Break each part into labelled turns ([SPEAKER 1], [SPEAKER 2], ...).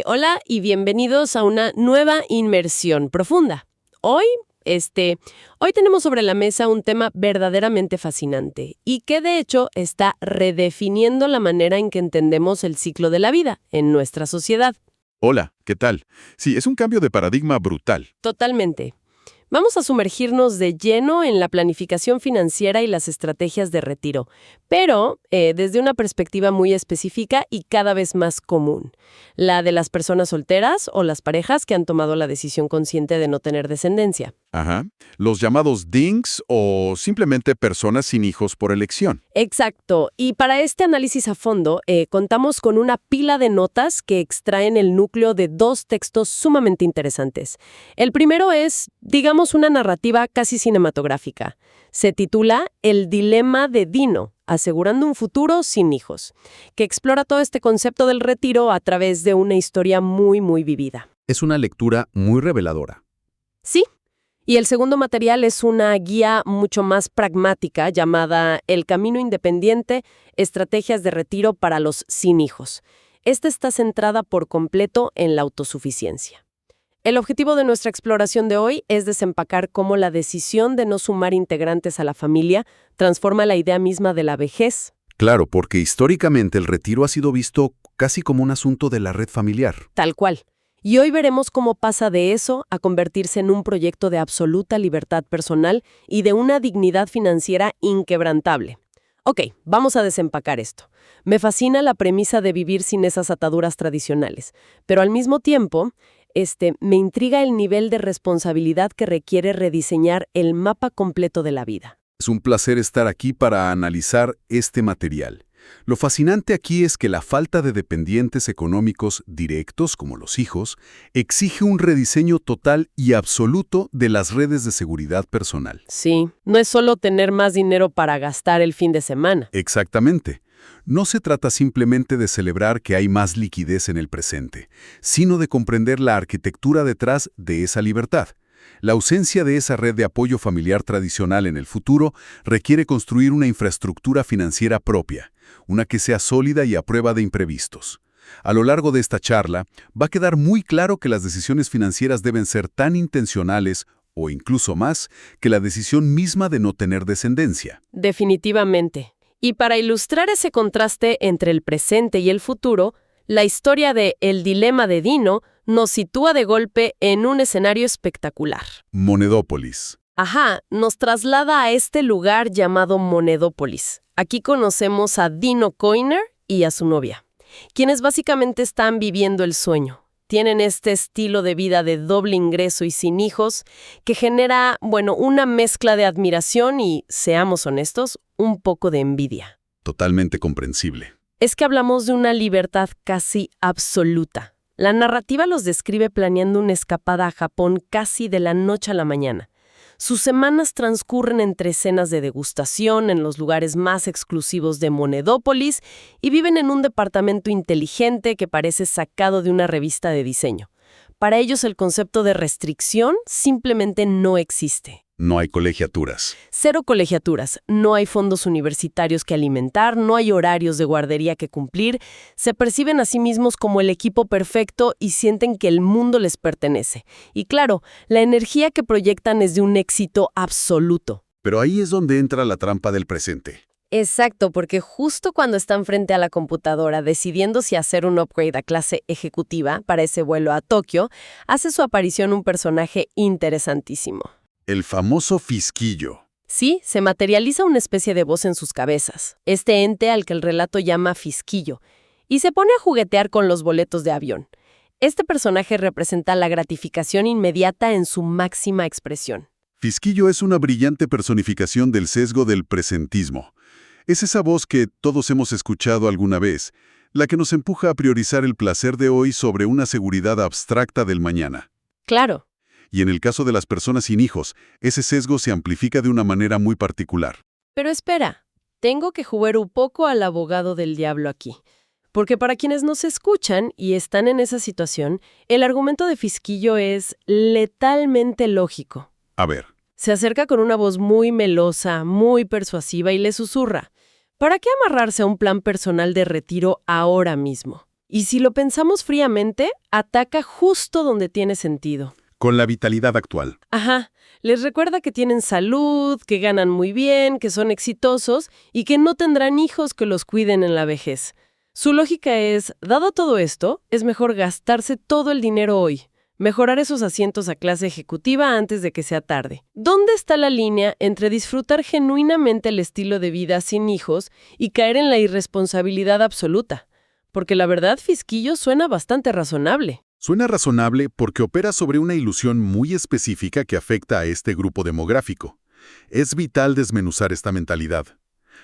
[SPEAKER 1] Hola y bienvenidos a una nueva inmersión profunda. Hoy tenemos sobre la mesa un tema verdaderamente fascinante y que de hecho está redefiniendo la manera en que entendemos el ciclo de la vida en nuestra sociedad.
[SPEAKER 2] Hola, ¿qué tal? Sí, es un cambio de paradigma brutal.
[SPEAKER 1] Totalmente. Vamos a sumergirnos de lleno en la planificación financiera y las estrategias de retiro, pero desde una perspectiva muy específica y cada vez más común, la de las personas solteras o las parejas que han tomado la decisión consciente de no tener descendencia.
[SPEAKER 2] Ajá. Los llamados DINKs o simplemente personas sin hijos por elección.
[SPEAKER 1] Exacto. Y para este análisis a fondo, contamos con una pila de notas que extraen el núcleo de dos textos sumamente interesantes. El primero es, digamos, una narrativa casi cinematográfica. Se titula El dilema de Dino, asegurando un futuro sin hijos, que explora todo este concepto del retiro a través de una historia muy, muy vivida.
[SPEAKER 3] Es una lectura muy reveladora.
[SPEAKER 1] Sí. Y el segundo material es una guía mucho más pragmática llamada El camino independiente, estrategias de retiro para los sin hijos. Esta está centrada por completo en la autosuficiencia. El objetivo de nuestra exploración de hoy es desempacar cómo la decisión de no sumar integrantes a la familia transforma la idea misma de la vejez.
[SPEAKER 3] Claro, porque históricamente el retiro ha sido visto casi como un asunto de la red familiar.
[SPEAKER 1] Tal cual. Y hoy veremos cómo pasa de eso a convertirse en un proyecto de absoluta libertad personal y de una dignidad financiera inquebrantable. Ok, vamos a desempacar esto. Me fascina la premisa de vivir sin esas ataduras tradicionales, pero al mismo tiempo, me intriga el nivel de responsabilidad que requiere rediseñar el mapa completo de la vida.
[SPEAKER 3] Es un placer estar aquí para analizar este material. Lo fascinante aquí es que la falta de dependientes económicos directos, como los hijos, exige un rediseño total y absoluto de las redes de seguridad personal.
[SPEAKER 1] Sí, no es solo tener más dinero para gastar el fin de semana.
[SPEAKER 3] Exactamente. No se trata simplemente de celebrar que hay más liquidez en el presente, sino de comprender la arquitectura detrás de esa libertad. La ausencia de esa red de apoyo familiar tradicional en el futuro requiere construir una infraestructura financiera propia, una que sea sólida y a prueba de imprevistos. A lo largo de esta charla, va a quedar muy claro que las decisiones financieras deben ser tan intencionales, o incluso más, que la decisión misma de no tener descendencia.
[SPEAKER 1] Definitivamente. Y para ilustrar ese contraste entre el presente y el futuro, la historia de El dilema de Dino nos sitúa de golpe en un escenario espectacular.
[SPEAKER 3] Monedópolis.
[SPEAKER 1] Ajá, nos traslada a este lugar llamado Monedópolis. Aquí conocemos a Dino Coiner y a su novia, quienes básicamente están viviendo el sueño. Tienen este estilo de vida de doble ingreso y sin hijos que genera, una mezcla de admiración y, seamos honestos, un poco de envidia.
[SPEAKER 3] Totalmente comprensible.
[SPEAKER 1] Es que hablamos de una libertad casi absoluta. La narrativa los describe planeando una escapada a Japón casi de la noche a la mañana. Sus semanas transcurren entre cenas de degustación en los lugares más exclusivos de Monedópolis y viven en un departamento inteligente que parece sacado de una revista de diseño. Para ellos el concepto de restricción simplemente no existe.
[SPEAKER 3] No hay colegiaturas.
[SPEAKER 1] Cero colegiaturas, no hay fondos universitarios que alimentar, no hay horarios de guardería que cumplir, se perciben a sí mismos como el equipo perfecto y sienten que el mundo les pertenece. Y claro, la energía que proyectan es de un éxito absoluto.
[SPEAKER 3] Pero ahí es donde entra la trampa del presente.
[SPEAKER 1] Exacto, porque justo cuando están frente a la computadora decidiendo si hacer un upgrade a clase ejecutiva para ese vuelo a Tokio, hace su aparición un personaje interesantísimo.
[SPEAKER 3] El famoso fisquillo.
[SPEAKER 1] Sí, se materializa una especie de voz en sus cabezas, este ente al que el relato llama fisquillo, y se pone a juguetear con los boletos de avión. Este personaje representa la gratificación inmediata en su máxima expresión.
[SPEAKER 2] Fisquillo es una brillante personificación del sesgo del presentismo. Es esa voz que todos hemos escuchado alguna vez, la que nos empuja a priorizar el placer de hoy sobre una seguridad abstracta del mañana.
[SPEAKER 1] Claro.
[SPEAKER 2] Y en el caso de las personas sin hijos, ese sesgo se amplifica de una manera muy particular.
[SPEAKER 1] Pero espera, tengo que jugar un poco al abogado del diablo aquí. Porque para quienes nos escuchan y están en esa situación, el argumento de Fisquillo es letalmente lógico.
[SPEAKER 2] A ver.
[SPEAKER 1] Se acerca con una voz muy melosa, muy persuasiva y le susurra: ¿para qué amarrarse a un plan personal de retiro ahora mismo? Y si lo pensamos fríamente, ataca justo donde tiene sentido.
[SPEAKER 2] Con la vitalidad actual.
[SPEAKER 1] Ajá, les recuerda que tienen salud, que ganan muy bien, que son exitosos y que no tendrán hijos que los cuiden en la vejez. Su lógica es, dado todo esto, es mejor gastarse todo el dinero hoy, mejorar esos asientos a clase ejecutiva antes de que sea tarde. ¿Dónde está la línea entre disfrutar genuinamente el estilo de vida sin hijos y caer en la irresponsabilidad absoluta? Porque la verdad, Fisquillo suena bastante razonable.
[SPEAKER 2] Suena razonable porque opera sobre una ilusión muy específica que afecta a este grupo demográfico. Es vital desmenuzar esta mentalidad.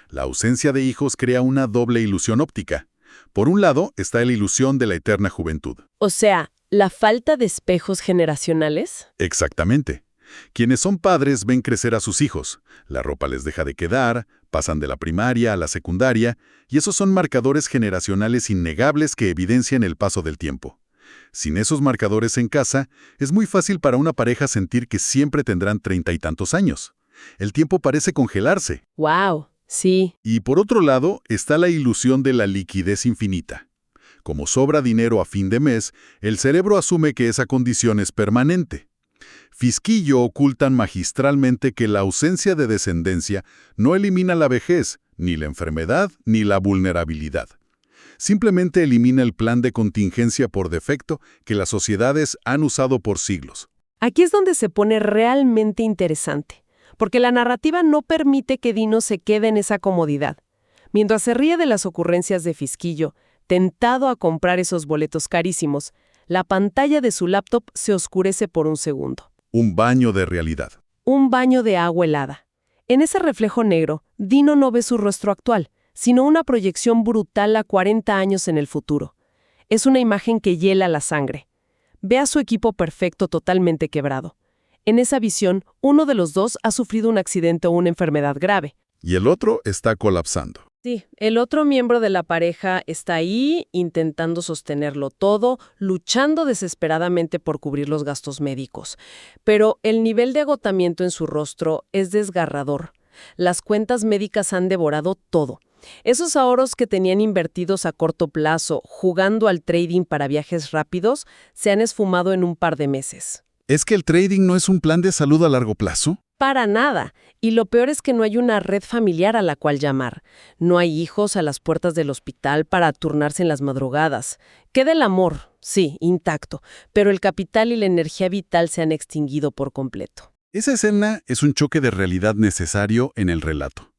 [SPEAKER 2] La ausencia de hijos crea una doble ilusión óptica. Por un lado está la ilusión de la eterna juventud.
[SPEAKER 1] O sea, ¿la falta de espejos generacionales?
[SPEAKER 2] Exactamente. Quienes son padres ven crecer a sus hijos. La ropa les deja de quedar, pasan de la primaria a la secundaria, y esos son marcadores generacionales innegables que evidencian el paso del tiempo. Sin esos marcadores en casa, es muy fácil para una pareja sentir que siempre tendrán 30 y tantos años. El tiempo parece congelarse.
[SPEAKER 1] ¡Wow! Sí.
[SPEAKER 2] Y por otro lado, está la ilusión de la liquidez infinita. Como sobra dinero a fin de mes, el cerebro asume que esa condición es permanente. Fisquillo ocultan magistralmente que la ausencia de descendencia no elimina la vejez, ni la enfermedad, ni la vulnerabilidad. Simplemente elimina el plan de contingencia por defecto que las sociedades han usado por siglos.
[SPEAKER 1] Aquí es donde se pone realmente interesante, porque la narrativa no permite que Dino se quede en esa comodidad. Mientras se ríe de las ocurrencias de Fisquillo, tentado a comprar esos boletos carísimos, la pantalla de su laptop se oscurece por un segundo.
[SPEAKER 2] Un baño de realidad.
[SPEAKER 1] Un baño de agua helada. En ese reflejo negro, Dino no ve su rostro actual, sino una proyección brutal a 40 años en el futuro. Es una imagen que hiela la sangre. Ve a su equipo perfecto totalmente quebrado. En esa visión, uno de los dos ha sufrido un accidente o una enfermedad grave.
[SPEAKER 2] Y el otro está colapsando.
[SPEAKER 1] Sí, el otro miembro de la pareja está ahí intentando sostenerlo todo, luchando desesperadamente por cubrir los gastos médicos. Pero el nivel de agotamiento en su rostro es desgarrador. Las cuentas médicas han devorado todo. Esos ahorros que tenían invertidos a corto plazo, jugando al trading para viajes rápidos, se han esfumado en un par de meses.
[SPEAKER 2] ¿Es que el trading no es un plan de salud a largo plazo?
[SPEAKER 1] Para nada. Y lo peor es que no hay una red familiar a la cual llamar. No hay hijos a las puertas del hospital para turnarse en las madrugadas. Queda el amor, sí, intacto, pero el capital y la energía vital se han extinguido por completo.
[SPEAKER 2] Esa escena es un choque de realidad necesario en el relato.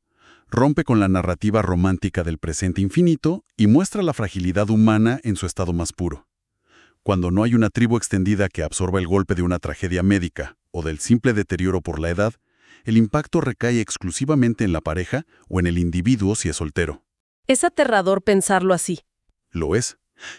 [SPEAKER 2] Rompe con la narrativa romántica del presente infinito y muestra la fragilidad humana en su estado más puro. Cuando no hay una tribu extendida que absorba el golpe de una tragedia médica o del simple deterioro por la edad, el impacto recae exclusivamente en la pareja o en el individuo si es soltero.
[SPEAKER 1] Es aterrador pensarlo así.
[SPEAKER 2] Lo es.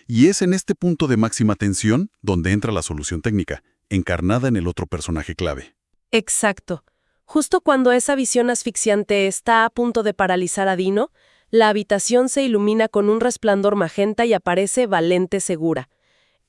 [SPEAKER 2] Y es en este punto de máxima tensión donde entra la solución técnica, encarnada en el otro personaje clave.
[SPEAKER 1] Exacto. Justo cuando esa visión asfixiante está a punto de paralizar a Dino, la habitación se ilumina con un resplandor magenta y aparece Valente Segura.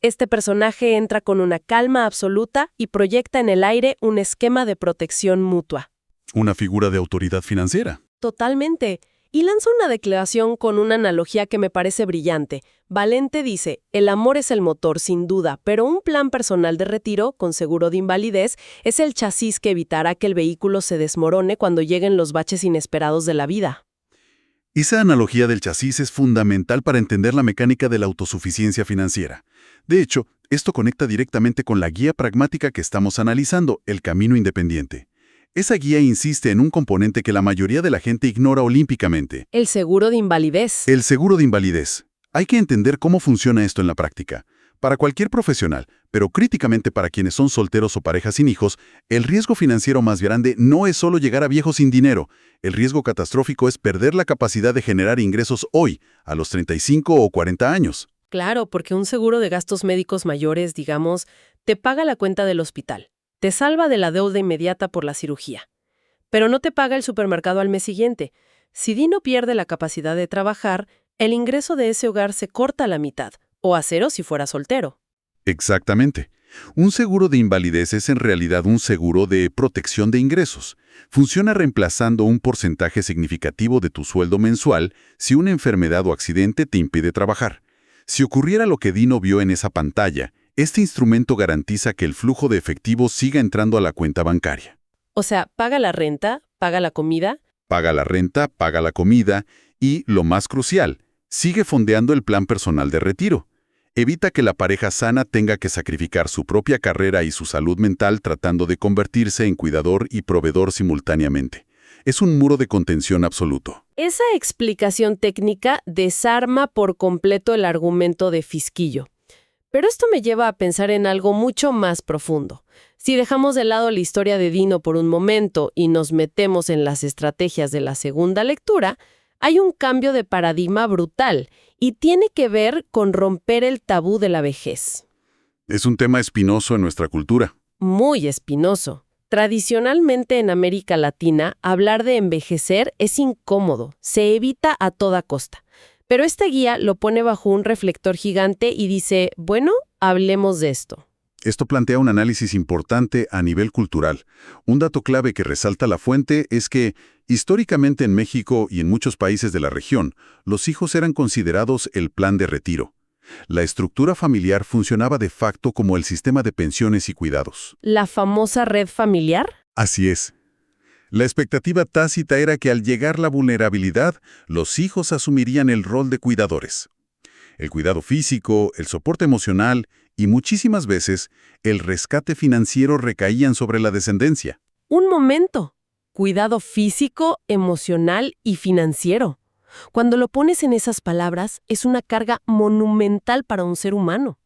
[SPEAKER 1] Este personaje entra con una calma absoluta y proyecta en el aire un esquema de protección mutua.
[SPEAKER 2] Una figura de autoridad financiera.
[SPEAKER 1] Totalmente. Y lanza una declaración con una analogía que me parece brillante. Valente dice, el amor es el motor, sin duda, pero un plan personal de retiro, con seguro de invalidez, es el chasis que evitará que el vehículo se desmorone cuando lleguen los baches inesperados de la vida.
[SPEAKER 2] Esa analogía del chasis es fundamental para entender la mecánica de la autosuficiencia financiera. De hecho, esto conecta directamente con la guía pragmática que estamos analizando, el camino independiente. Esa guía insiste en un componente que la mayoría de la gente ignora olímpicamente.
[SPEAKER 1] El seguro de invalidez.
[SPEAKER 2] El seguro de invalidez. Hay que entender cómo funciona esto en la práctica. Para cualquier profesional, pero críticamente para quienes son solteros o parejas sin hijos, el riesgo financiero más grande no es solo llegar a viejo sin dinero. El riesgo catastrófico es perder la capacidad de generar ingresos hoy, a los 35 o 40 años.
[SPEAKER 1] Claro, porque un seguro de gastos médicos mayores, digamos, te paga la cuenta del hospital, te salva de la deuda inmediata por la cirugía, pero no te paga el supermercado al mes siguiente. Si Dino pierde la capacidad de trabajar, el ingreso de ese hogar se corta a la mitad, o a cero si fuera soltero.
[SPEAKER 2] Exactamente. Un seguro de invalidez es en realidad un seguro de protección de ingresos. Funciona reemplazando un porcentaje significativo de tu sueldo mensual si una enfermedad o accidente te impide trabajar.
[SPEAKER 3] Si ocurriera lo que Dino vio en esa pantalla, este instrumento garantiza que el flujo de efectivo siga entrando a la cuenta bancaria.
[SPEAKER 1] O sea, paga la renta, paga la comida.
[SPEAKER 3] Paga la renta, paga la comida y, lo más crucial, sigue fondeando el plan personal de retiro. Evita que la pareja sana tenga que sacrificar su propia carrera y su salud mental tratando de convertirse en cuidador y proveedor simultáneamente. Es un muro de contención absoluto.
[SPEAKER 1] Esa explicación técnica desarma por completo el argumento de Fisquillo. Pero esto me lleva a pensar en algo mucho más profundo. Si dejamos de lado la historia de Dino por un momento y nos metemos en las estrategias de la segunda lectura, hay un cambio de paradigma brutal y tiene que ver con romper el tabú de la vejez.
[SPEAKER 3] Es un tema espinoso en nuestra cultura.
[SPEAKER 1] Muy espinoso. Tradicionalmente en América Latina, hablar de envejecer es incómodo, se evita a toda costa. Pero este guía lo pone bajo un reflector gigante y dice, bueno, hablemos de esto.
[SPEAKER 2] Esto plantea un análisis importante a nivel cultural. Un dato clave que resalta la fuente es que, históricamente en México y en muchos países de la región, los hijos eran considerados el plan de retiro. La estructura familiar funcionaba de facto como el sistema de pensiones y cuidados.
[SPEAKER 1] ¿La famosa red familiar?
[SPEAKER 2] Así es. La expectativa tácita era que al llegar la vulnerabilidad, los hijos asumirían el rol de cuidadores. El cuidado físico, el soporte emocional y muchísimas veces el rescate financiero recaían sobre la descendencia.
[SPEAKER 1] Un momento. Cuidado físico, emocional y financiero. Cuando lo pones en esas palabras, es una carga monumental para un ser humano.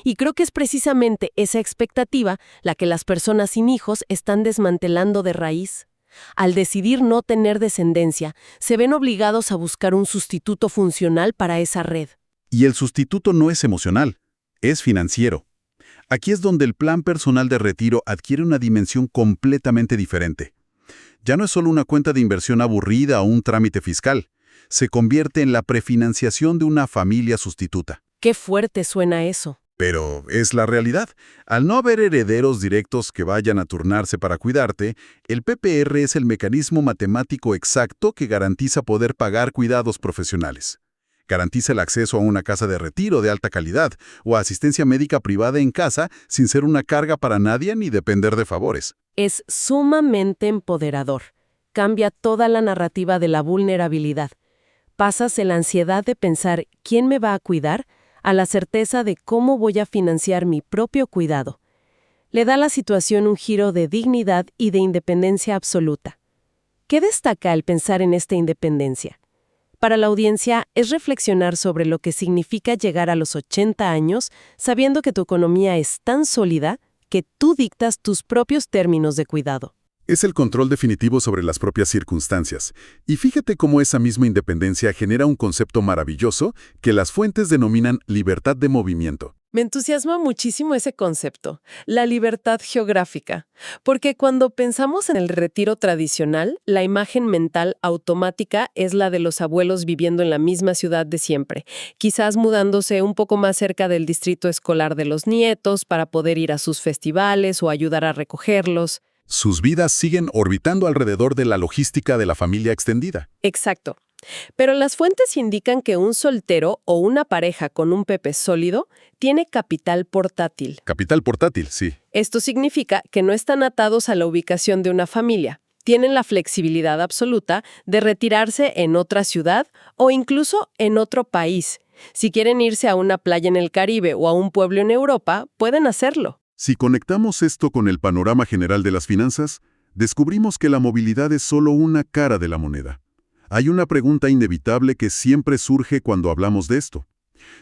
[SPEAKER 1] Y creo que es precisamente esa expectativa la que las personas sin hijos están desmantelando de raíz. Al decidir no tener descendencia, se ven obligados a buscar un sustituto funcional para esa red.
[SPEAKER 2] Y el sustituto no es emocional, es financiero. Aquí es donde el plan personal de retiro adquiere una dimensión completamente diferente. Ya no es solo una cuenta de inversión aburrida o un trámite fiscal. Se convierte en la prefinanciación de una familia sustituta.
[SPEAKER 1] Qué fuerte suena eso.
[SPEAKER 2] Pero es la realidad. Al no haber herederos directos que vayan a turnarse para cuidarte, el PPR es el mecanismo matemático exacto que garantiza poder pagar cuidados profesionales. Garantiza el acceso a una casa de retiro de alta calidad o asistencia médica privada en casa sin ser una carga para nadie ni depender de favores.
[SPEAKER 1] Es sumamente empoderador. Cambia toda la narrativa de la vulnerabilidad. Pasas de la ansiedad de pensar ¿quién me va a cuidar? A la certeza de cómo voy a financiar mi propio cuidado. Le da a la situación un giro de dignidad y de independencia absoluta. ¿Qué destaca al pensar en esta independencia? Para la audiencia es reflexionar sobre lo que significa llegar a los 80 años sabiendo que tu economía es tan sólida que tú dictas tus propios términos de cuidado.
[SPEAKER 2] Es el control definitivo sobre las propias circunstancias. Y fíjate cómo esa misma independencia genera un concepto maravilloso que las fuentes denominan libertad de movimiento.
[SPEAKER 1] Me entusiasma muchísimo ese concepto, la libertad geográfica, porque cuando pensamos en el retiro tradicional, la imagen mental automática es la de los abuelos viviendo en la misma ciudad de siempre, quizás mudándose un poco más cerca del distrito escolar de los nietos para poder ir a sus festivales o ayudar a recogerlos.
[SPEAKER 2] Sus vidas siguen orbitando alrededor de la logística de la familia extendida.
[SPEAKER 1] Exacto. Pero las fuentes indican que un soltero o una pareja con un PP sólido tiene capital portátil.
[SPEAKER 2] Capital portátil, sí.
[SPEAKER 1] Esto significa que no están atados a la ubicación de una familia. Tienen la flexibilidad absoluta de retirarse en otra ciudad o incluso en otro país. Si quieren irse a una playa en el Caribe o a un pueblo en Europa, pueden hacerlo.
[SPEAKER 2] Si conectamos esto con el panorama general de las finanzas, descubrimos que la movilidad es solo una cara de la moneda. Hay una pregunta inevitable que siempre surge cuando hablamos de esto.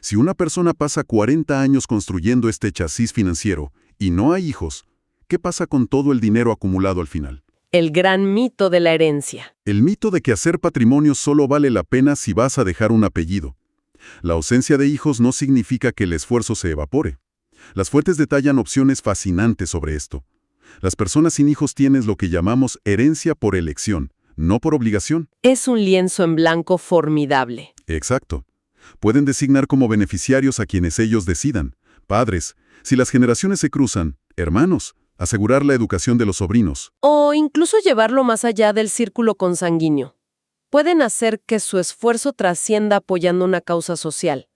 [SPEAKER 2] Si una persona pasa 40 años construyendo este chasis financiero y no hay hijos, ¿qué pasa con todo el dinero acumulado al final?
[SPEAKER 1] El gran mito de la herencia.
[SPEAKER 2] El mito de que hacer patrimonio solo vale la pena si vas a dejar un apellido. La ausencia de hijos no significa que el esfuerzo se evapore. Las fuentes detallan opciones fascinantes sobre esto. Las personas sin hijos tienen lo que llamamos herencia por elección, no por obligación.
[SPEAKER 1] Es un lienzo en blanco formidable.
[SPEAKER 2] Exacto. Pueden designar como beneficiarios a quienes ellos decidan, padres, si las generaciones se cruzan, hermanos, asegurar la educación de los sobrinos.
[SPEAKER 1] O incluso llevarlo más allá del círculo consanguíneo. Pueden hacer que su esfuerzo trascienda apoyando una causa social.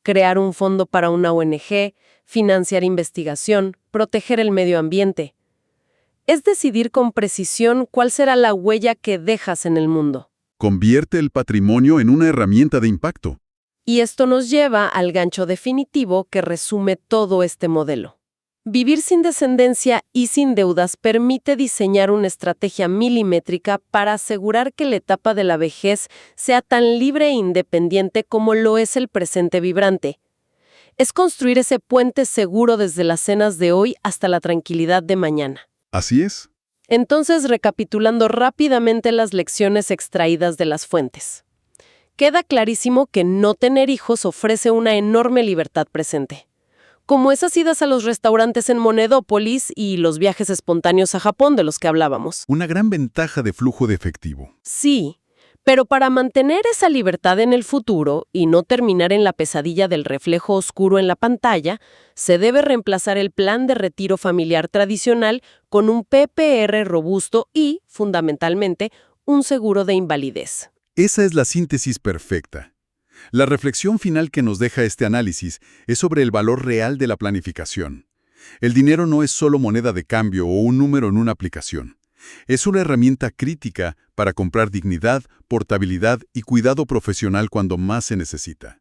[SPEAKER 1] crear un fondo para una ONG, financiar investigación, proteger el medio ambiente. Es decidir con precisión cuál será la huella que dejas en el mundo.
[SPEAKER 2] Convierte el patrimonio en una herramienta de impacto.
[SPEAKER 1] Y esto nos lleva al gancho definitivo que resume todo este modelo. Vivir sin descendencia y sin deudas permite diseñar una estrategia milimétrica para asegurar que la etapa de la vejez sea tan libre e independiente como lo es el presente vibrante. Es construir ese puente seguro desde las cenas de hoy hasta la tranquilidad de mañana.
[SPEAKER 2] Así es.
[SPEAKER 1] Entonces, recapitulando rápidamente las lecciones extraídas de las fuentes. Queda clarísimo que no tener hijos ofrece una enorme libertad presente. Como esas idas a los restaurantes en Monedópolis y los viajes espontáneos a Japón de los que hablábamos.
[SPEAKER 2] Una gran ventaja de flujo de efectivo.
[SPEAKER 1] Sí, pero para mantener esa libertad en el futuro y no terminar en la pesadilla del reflejo oscuro en la pantalla, se debe reemplazar el plan de retiro familiar tradicional con un PPR robusto y, fundamentalmente, un seguro de invalidez.
[SPEAKER 2] Esa es la síntesis perfecta. La reflexión final que nos deja este análisis es sobre el valor real de la planificación. El dinero no es solo moneda de cambio o un número en una aplicación. Es una herramienta crítica para comprar dignidad, portabilidad y cuidado profesional cuando más se necesita.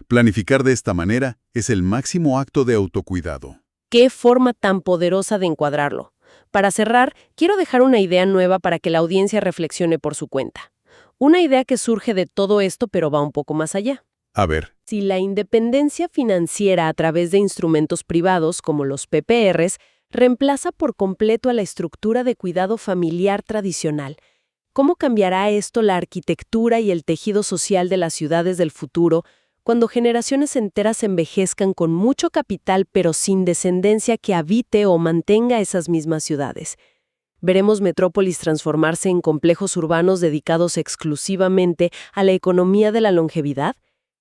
[SPEAKER 2] Planificar de esta manera es el máximo acto de autocuidado.
[SPEAKER 1] ¡Qué forma tan poderosa de encuadrarlo! Para cerrar, quiero dejar una idea nueva para que la audiencia reflexione por su cuenta. Una idea que surge de todo esto, pero va un poco más allá.
[SPEAKER 2] A ver,
[SPEAKER 1] Si la independencia financiera a través de instrumentos privados, como los PPRs, reemplaza por completo a la estructura de cuidado familiar tradicional, ¿cómo cambiará esto la arquitectura y el tejido social de las ciudades del futuro cuando generaciones enteras envejezcan con mucho capital pero sin descendencia que habite o mantenga esas mismas ciudades? ¿Veremos metrópolis transformarse en complejos urbanos dedicados exclusivamente a la economía de la longevidad?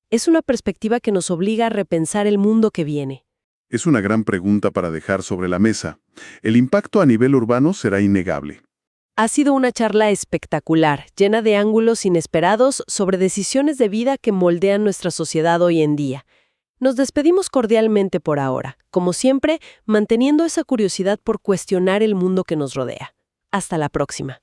[SPEAKER 1] Es una perspectiva que nos obliga a repensar el mundo que viene.
[SPEAKER 2] es una gran pregunta para dejar sobre la mesa. El impacto a nivel urbano será innegable.
[SPEAKER 1] Ha sido una charla espectacular, llena de ángulos inesperados sobre decisiones de vida que moldean nuestra sociedad hoy en día. Nos despedimos cordialmente por ahora, como siempre, manteniendo esa curiosidad por cuestionar el mundo que nos rodea. Hasta la próxima.